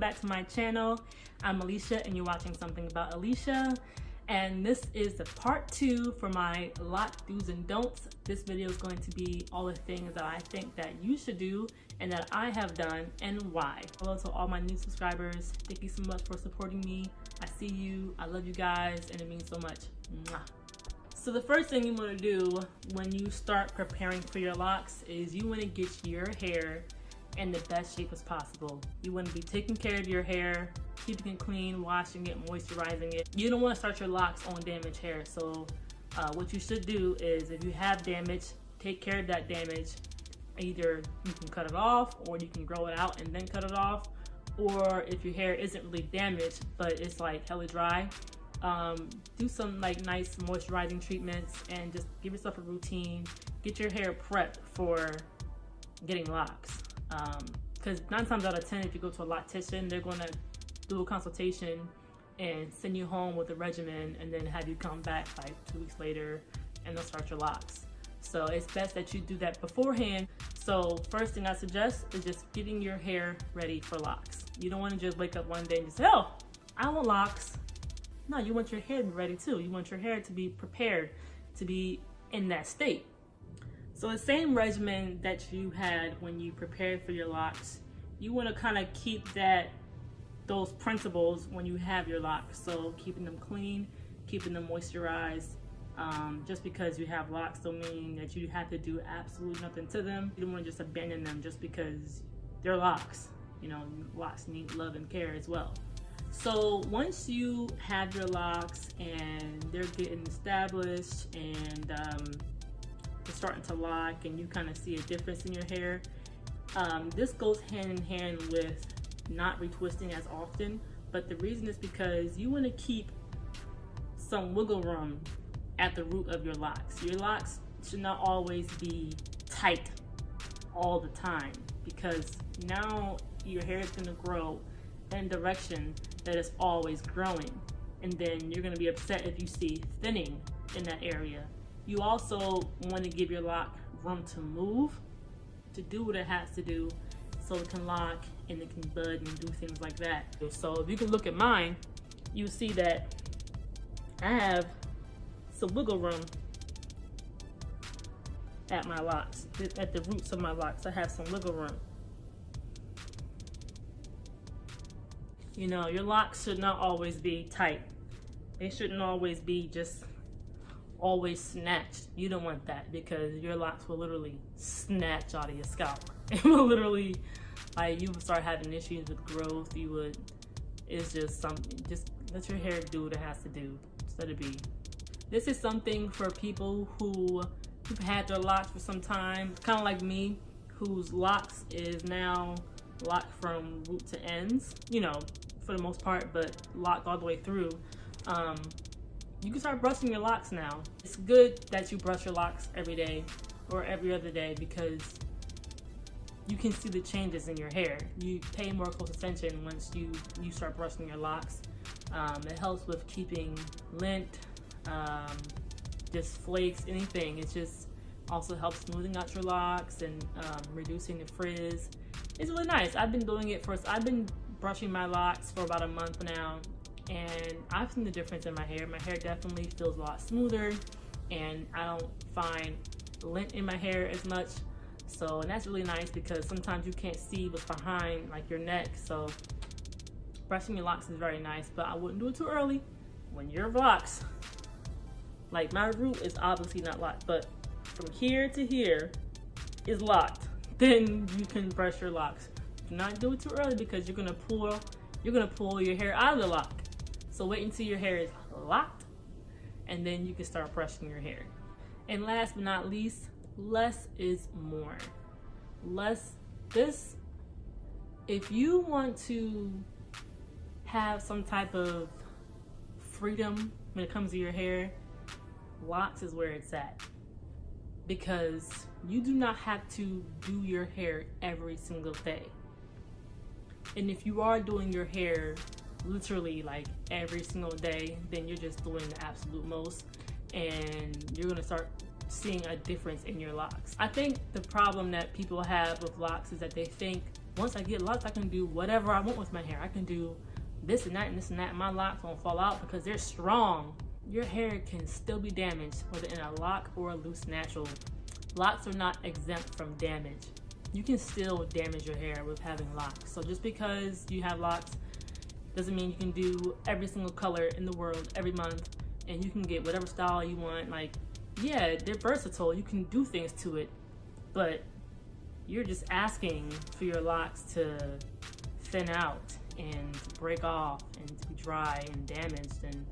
back to my channel. I'm Alicia and you're watching Something About Alicia. And this is the part 2 for my Loc Dos and Don'ts. This video is going to be all the things that I think that you should do and that I have done and why. Hello to all my new subscribers. Thank you so much for supporting me. I see you, I love you guys, and it means so much. Mwah. So the first thing you want to do when you start preparing for your locks is you want to get your hair in the best shape as possible. You want to be taking care of your hair, keeping it clean, washing it, moisturizing it. You don't want to start your locks on damaged hair. So what you should do is, if you have damage, take care of that damage. Either you can cut it off, or you can grow it out and then cut it off. Or if your hair isn't really damaged but it's like hella dry, do some like nice moisturizing treatments and just give yourself a routine. Get your hair prepped for getting locks. Because 9 times out of 10, if you go to a loctician, they're going to do a consultation and send you home with a regimen and then have you come back like 2 weeks later and they'll start your locks. So it's best that you do that beforehand. So first thing I suggest is just getting your hair ready for locks. You don't want to just wake up one day and just say, oh, I want locks. No, you want your hair to be ready too. You want your hair to be prepared to be in that state. So the same regimen that you had when you prepared for your locks, you want to kind of keep those principles when you have your locks. So keeping them clean, keeping them moisturized. Just because you have locks don't mean that you have to do absolutely nothing to them. You don't want to just abandon them just because they're locks. You know, locks need love and care as well. So once you have your locks and they're getting established and they're starting to lock and you kind of see a difference in your hair, this goes hand in hand with not retwisting as often. But the reason is because you want to keep some wiggle room at the root of your locks. Your locks should not always be tight all the time, because now your hair is going to grow in a direction that is always growing, and then you're going to be upset if you see thinning in that area. You also want to give your lock room to move, to do what it has to do, so it can lock and it can bud and do things like that. So if you can look at mine, you see that I have some wiggle room at my locks, at the roots of my locks. I have some wiggle room. You know, your locks should not always be tight. They shouldn't always be just always snatched. You don't want that, because your locks will literally snatch out of your scalp. It will literally, like, you would start having issues with growth. It's just something, just let your hair do what it has to do. Just let it be. This is something for people who've had their locks for some time, kind of like me, whose locks is now locked from root to ends, you know, for the most part, but locked all the way through. You can start brushing your locks now. It's good that you brush your locks every day or every other day, because you can see the changes in your hair. You pay more close attention once you start brushing your locks. It helps with keeping lint, just flakes, anything. It just also helps smoothing out your locks and reducing the frizz. It's really nice. I've been brushing my locks for about a month now, and I've seen the difference in my hair. My hair definitely feels a lot smoother, and I don't find lint in my hair as much. So, and that's really nice, because sometimes you can't see what's behind like your neck. So brushing your locks is very nice, but I wouldn't do it too early. When your locks, like my root is obviously not locked, but from here to here is locked, then you can brush your locks. Do not do it too early, because you're gonna pull your hair out of the lock. So wait until your hair is locked, and then you can start brushing your hair. And last but not least, less is more. If you want to have some type of freedom when it comes to your hair, locks is where it's at, because you do not have to do your hair every single day. And if you are doing your hair literally like every single day, then you're just doing the absolute most, and you're gonna start seeing a difference in your locks. I think the problem that people have with locks is that they think once I get locks, I can do whatever I want with my hair. I can do this and that and this and that. My locks won't fall out because they're strong. Your hair can still be damaged, whether in a lock or a loose natural. Locks are not exempt from damage. You can still damage your hair with having locks. So just because you have locks doesn't mean you can do every single color in the world every month and you can get whatever style you want. Like, yeah, they're versatile. You can do things to it, but you're just asking for your locks to thin out and break off and to be dry and damaged. And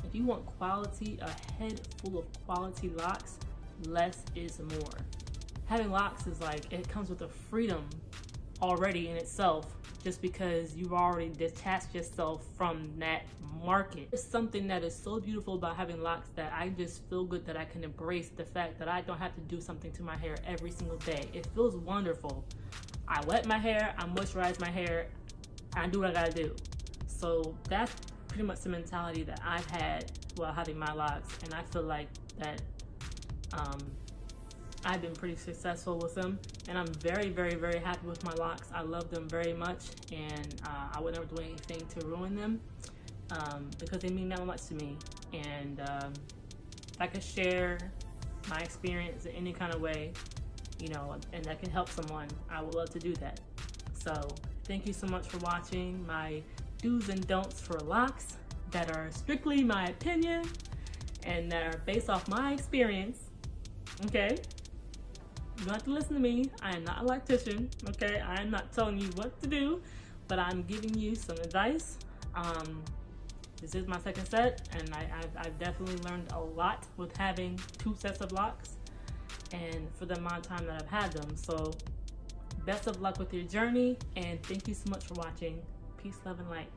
if you want quality, a head full of quality locks, less is more. Having locks is like, it comes with a freedom already in itself, just because you've already detached yourself from that market. There's something that is so beautiful about having locks that I just feel good that I can embrace the fact that I don't have to do something to my hair every single day. It feels wonderful. I wet my hair, I moisturize my hair, I do what I gotta do. So that's pretty much the mentality that I've had while having my locks, and I feel like that I've been pretty successful with them, and I'm very, very, very happy with my locks. I love them very much, and I would never do anything to ruin them because they mean that much to me. And if I could share my experience in any kind of way, you know, and that can help someone, I would love to do that. So thank you so much for watching my do's and don'ts for locks that are strictly my opinion and that are based off my experience. Okay? You don't have to listen to me. I am not a loctician, okay? I am not telling you what to do, but I'm giving you some advice. This is my second set, and I've definitely learned a lot with having 2 sets of locks and for the amount of time that I've had them. So best of luck with your journey, and thank you so much for watching. Peace, love, and light.